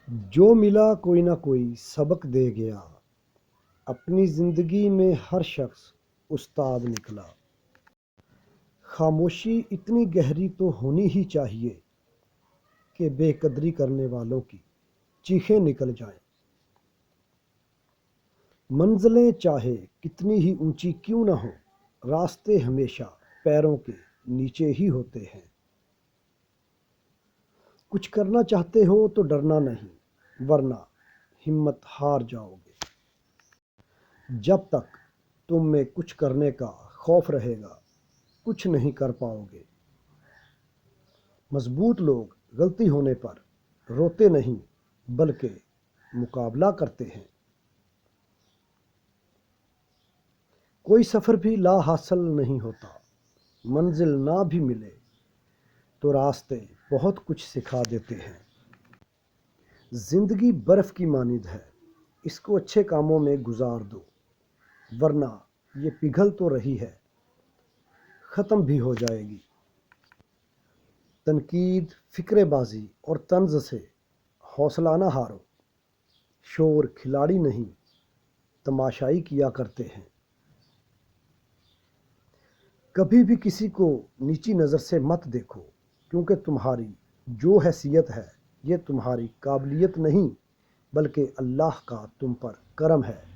جو ملا کوئی نہ کوئی سبق دے گیا، اپنی زندگی میں ہر شخص استاد نکلا۔ خاموشی اتنی گہری تو ہونی ہی چاہیے کہ بے قدری کرنے والوں کی چیخیں نکل جائیں۔ منزلیں چاہے کتنی ہی اونچی کیوں نہ ہوں، راستے ہمیشہ پیروں کے نیچے ہی ہوتے ہیں۔ کچھ کرنا چاہتے ہو تو ڈرنا نہیں، ورنہ ہمت ہار جاؤ گے۔ جب تک تم میں کچھ کرنے کا خوف رہے گا، کچھ نہیں کر پاؤ گے۔ مضبوط لوگ غلطی ہونے پر روتے نہیں بلکہ مقابلہ کرتے ہیں۔ کوئی سفر بھی لا حاصل نہیں ہوتا، منزل نہ بھی ملے تو راستے بہت کچھ سکھا دیتے ہیں۔ زندگی برف کی مانند ہے، اس کو اچھے کاموں میں گزار دو، ورنہ یہ پگھل تو رہی ہے، ختم بھی ہو جائے گی۔ تنقید، فکرے بازی اور طنز سے حوصلہ نہ ہارو۔ شور کھلاڑی نہیں، تماشائی کیا کرتے ہیں۔ کبھی بھی کسی کو نیچی نظر سے مت دیکھو، کیونکہ تمہاری جو حیثیت ہے یہ تمہاری قابلیت نہیں بلکہ اللہ کا تم پر کرم ہے۔